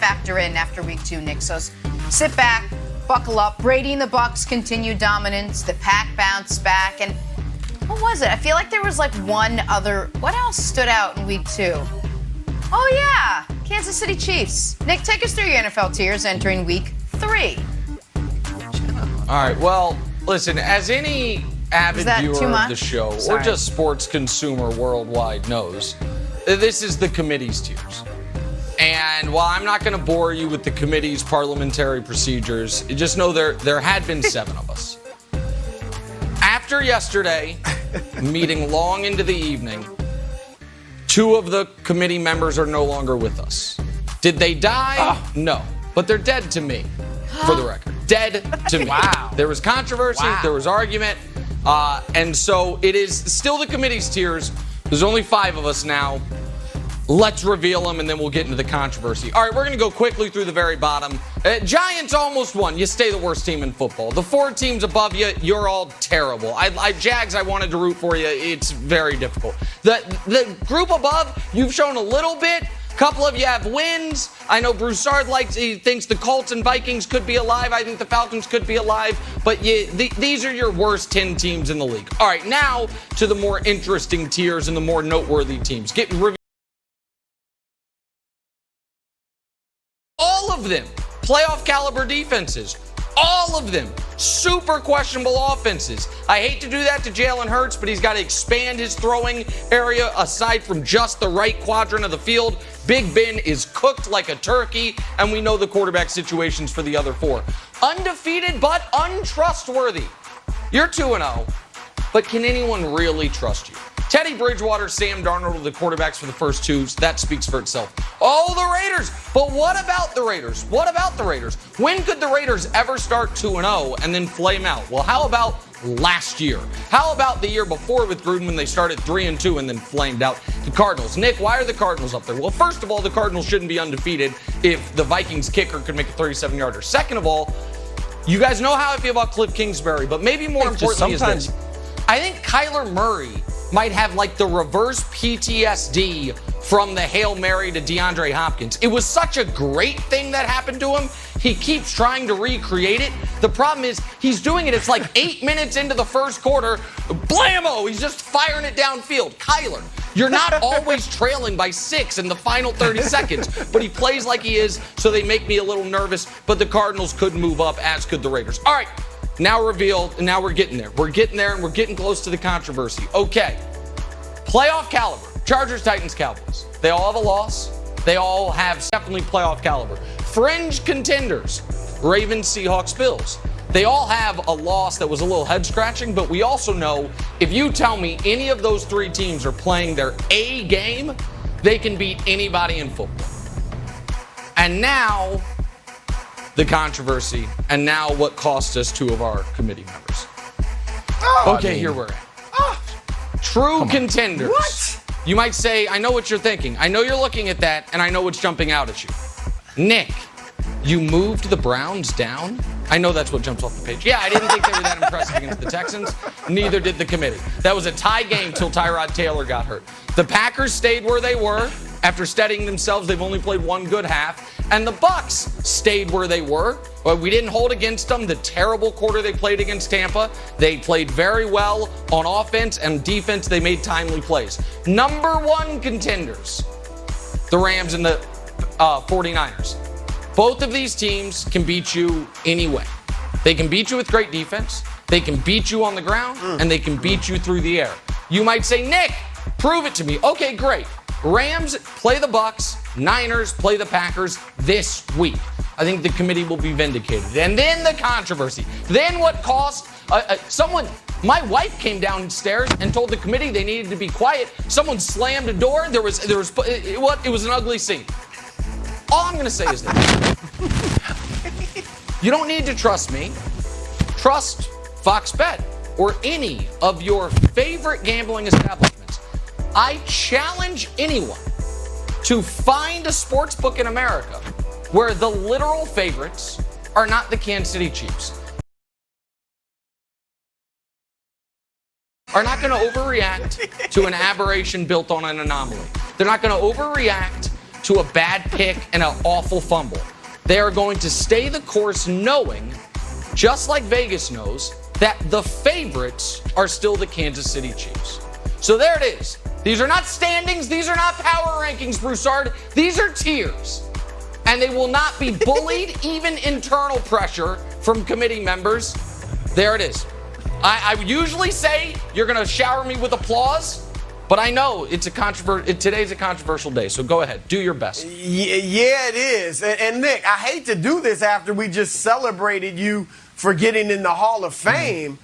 factor in after week 2, Nick. So sit back, buckle up. Brady and the Bucs continue dominance. The Pack bounced back. And what was it? I feel like there was like one other. What else stood out in week 2? Oh, yeah. Kansas City Chiefs. Nick, take us through your NFL tiers entering week 3. All right. Well, listen, as any avid viewer of the show or just sports consumer worldwide knows, this is the committee's tiers. And while I'm not going to bore you with the committee's parliamentary procedures, just know there had been 7 of us. After yesterday, meeting long into the evening, 2 of the committee members are no longer with us. Did they die? No. But they're dead to me, for the record. Dead to me. Wow. There was controversy, there was argument, and so it is still the committee's tiers. There's only 5 of us now. Let's reveal them, and then we'll get into the controversy. All right, we're going to go quickly through the very bottom. Giants almost won. You stay the worst team in football. The 4 teams above you, you're all terrible. Jags, I wanted to root for you. It's very difficult. The group above, you've shown a little bit. A couple of you have wins. I know Broussard thinks the Colts and Vikings could be alive. I think the Falcons could be alive. But these are your worst 10 teams in the league. All right, now to the more interesting tiers and the more noteworthy teams. All of them, playoff caliber defenses. All of them, super questionable offenses. I hate to do that to Jalen Hurts, but he's got to expand his throwing area aside from just the right quadrant of the field. Big Ben is cooked like a turkey, and we know the quarterback situations for the other 4. Undefeated, but untrustworthy. You're 2-0, but can anyone really trust you? Teddy Bridgewater, Sam Darnold are the quarterbacks for the first 2. That speaks for itself. Oh, the Raiders. But what about the Raiders? What about the Raiders? When could the Raiders ever start 2-0 and then flame out? Well, how about last year? How about the year before with Gruden when they started 3-2 and then flamed out? The Cardinals. Nick, why are the Cardinals up there? Well, first of all, the Cardinals shouldn't be undefeated if the Vikings kicker could make a 37-yarder. Second of all, you guys know how I feel about Cliff Kingsbury, but maybe more importantly is this. I think Kyler Murray might have like the reverse PTSD from the Hail Mary to DeAndre Hopkins. It was such a great thing that happened to him. He keeps trying to recreate it. The problem is he's doing it. It's like 8 minutes into the first quarter. Blammo! He's just firing it downfield. Kyler, you're not always trailing by 6 in the final 30 seconds, but he plays like he is, so they make me a little nervous. But the Cardinals could move up, as could the Raiders. All right. Now revealed, and now we're getting there. We're getting there, and we're getting close to the controversy. Okay. Playoff caliber. Chargers, Titans, Cowboys. They all have a loss. They all have definitely playoff caliber. Fringe contenders. Ravens, Seahawks, Bills. They all have a loss that was a little head-scratching, but we also know if you tell me any of those 3 teams are playing their A game, they can beat anybody in football. And now the controversy, and now what cost us 2 of our committee members. Here we're at. True contenders. What? You might say, I know what you're thinking. I know you're looking at that, and I know what's jumping out at you. Nick, you moved the Browns down? I know that's what jumps off the page. Yeah, I didn't think they were that impressive against the Texans. Neither did the committee. That was a tie game till Tyrod Taylor got hurt. The Packers stayed where they were. After steadying themselves, they've only played 1 good half. And the Bucs stayed where they were. We didn't hold against them the terrible quarter they played against Tampa. They played very well on offense and defense. They made timely plays. Number 1 contenders, the Rams and the 49ers. Both of these teams can beat you anyway. They can beat you with great defense. They can beat you on the ground, and they can beat you through the air. You might say, Nick, prove it to me. Okay, great. Rams play the Bucs. Niners play the Packers this week. I think the committee will be vindicated. And then the controversy. Then what cost my wife came downstairs and told the committee they needed to be quiet. Someone slammed a door. It was an ugly scene. All I'm going to say is this. You don't need to trust me. Trust Fox Bet or any of your favorite gambling establishments. I challenge anyone to find a sports book in America where the literal favorites are not the Kansas City Chiefs. Are not going to overreact to an aberration built on an anomaly. They're not going to overreact to a bad pick and an awful fumble. They are going to stay the course knowing, just like Vegas knows, that the favorites are still the Kansas City Chiefs. So there it is. These are not standings. These are not power rankings, Broussard. These are tiers. And they will not be bullied, even internal pressure from committee members. There it is. I usually say you're going to shower me with applause, but I know today's a controversial day, so go ahead. Do your best. Yeah, it is. And Nick, I hate to do this after we just celebrated you for getting in the Hall of Fame,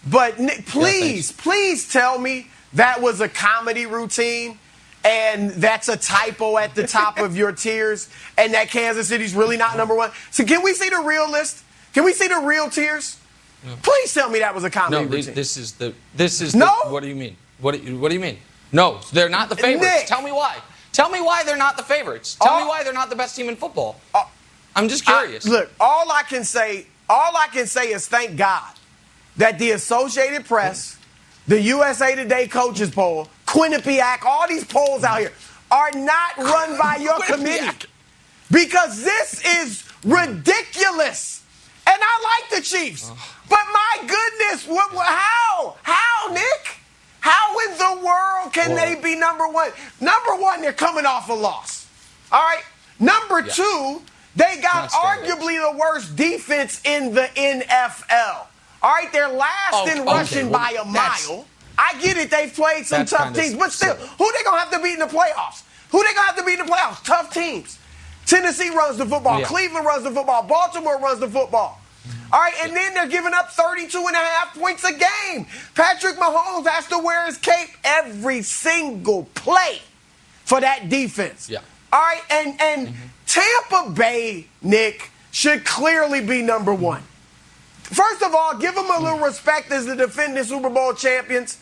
but Nick, please tell me that was a comedy routine and that's a typo at the top of your tiers and that Kansas City's really not number one. So can we see the real list? Can we see the real tiers? No. Please tell me that was a comedy routine. This is no? What do you mean? What do you mean? No, they're not the favorites. Nick. Tell me why. Tell me why they're not the favorites. Tell me why they're not the best team in football. I'm just curious. Look, all I can say is thank God that the Associated Press, the USA Today Coaches Poll, Quinnipiac, all these polls out here are not run by your committee. Because this is ridiculous. And I like the Chiefs. But my goodness, how, Nick? How in the world can they be number one? Number one, they're coming off a loss. All right? Number two, they got arguably the worst defense in the NFL. All right? They're last in rushing by a mile. I get it. They've played some tough teams. But still, who they going to have to beat in the playoffs? Tough teams. Tennessee runs the football. Cleveland runs the football. Baltimore runs the football. All right, and then they're giving up 32.5 points a game. Patrick Mahomes has to wear his cape every single play for that defense. Yeah. All right, and Tampa Bay, Nick, should clearly be number one. First of all, give them a little respect as the defending Super Bowl champions.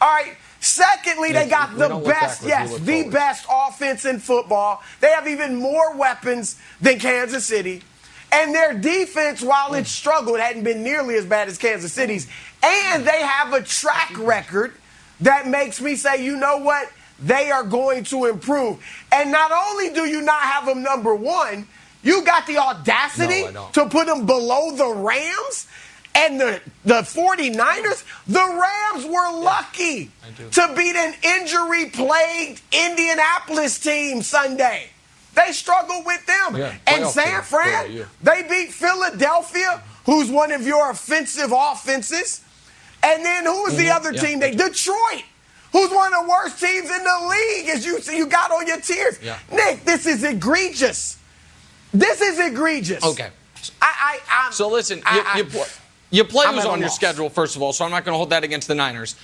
All right. Secondly, they got the best, the best offense in football. They have even more weapons than Kansas City. And their defense, while it struggled, hadn't been nearly as bad as Kansas City's. And they have a track record that makes me say, you know what? They are going to improve. And not only do you not have them number one, you got the audacity to put them below the Rams and the 49ers. The Rams were lucky to beat an injury-plagued Indianapolis team Sunday. They struggled with them. And San Fran, they beat Philadelphia, who's one of your offensive offenses. And then who was the other team? Detroit, who's one of the worst teams in the league, as you got on your tiers. Nick, this is egregious. This is egregious. Okay. So listen, you play who's on your schedule, first of all, so I'm not going to hold that against the Niners.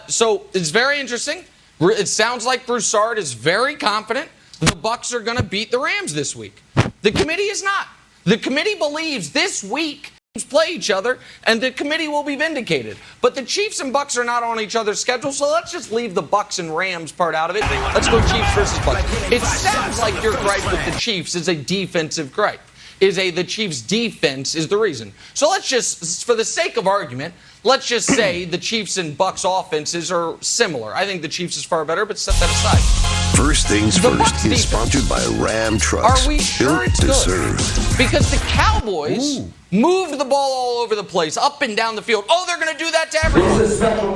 So it's very interesting. It sounds like Broussard is very confident the Bucs are going to beat the Rams this week. The committee is not. The committee believes this week teams play each other and the committee will be vindicated. But the Chiefs and Bucs are not on each other's schedule, so let's just leave the Bucs and Rams part out of it. Let's go Chiefs versus Bucs. It sounds like your gripe with the Chiefs is a defensive gripe. The Chiefs' defense is the reason. So let's just, for the sake of argument, let's just say the Chiefs and Bucs offenses are similar. I think the Chiefs is far better, but set that aside. First Things First is sponsored by Ram Trucks. Are we sure it's good? Serve. Because the Cowboys moved the ball all over the place, up and down the field. Oh, they're going to do that to everyone.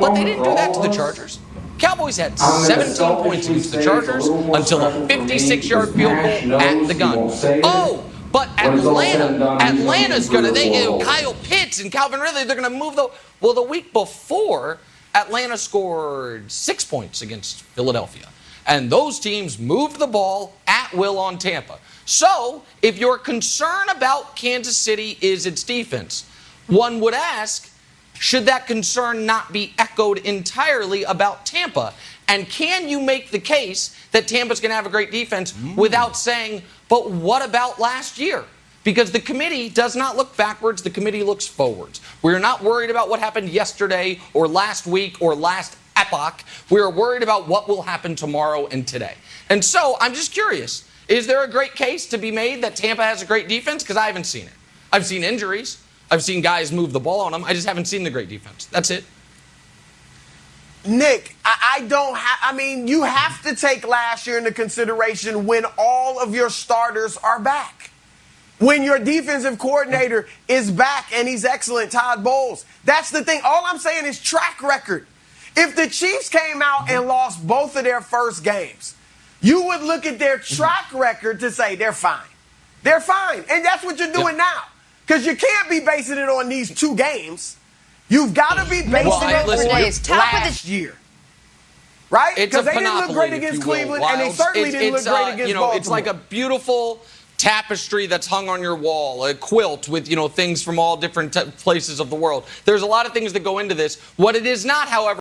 But they didn't do that to the Chargers. Cowboys had 17 points against the Chargers until a 56-yard field goal at the gun. Oh! But Atlanta's going to, Kyle Pitts and Calvin Ridley, they're going to move the week before, Atlanta scored 6 points against Philadelphia. And those teams moved the ball at will on Tampa. So, if your concern about Kansas City is its defense, one would ask, should that concern not be echoed entirely about Tampa? And can you make the case that Tampa's going to have a great defense without saying, but what about last year? Because the committee does not look backwards. The committee looks forwards. We're not worried about what happened yesterday or last week or last epoch. We're worried about what will happen tomorrow and today. And so I'm just curious, is there a great case to be made that Tampa has a great defense? Because I haven't seen it. I've seen injuries. I've seen guys move the ball on them. I just haven't seen the great defense. That's it. Nick, I mean, you have to take last year into consideration when all of your starters are back. When your defensive coordinator is back and he's excellent, Todd Bowles. That's the thing. All I'm saying is track record. If the Chiefs came out and lost both of their first games, you would look at their track record to say they're fine. They're fine. And that's what you're doing now. Because you can't be basing it on these 2 games. You've got to be basing it on last year. Right? Because they didn't look great against Cleveland, and they certainly didn't look great against Baltimore. It's like a beautiful tapestry that's hung on your wall, a quilt with, things from all different places of the world. There's a lot of things that go into this. What it is not, however,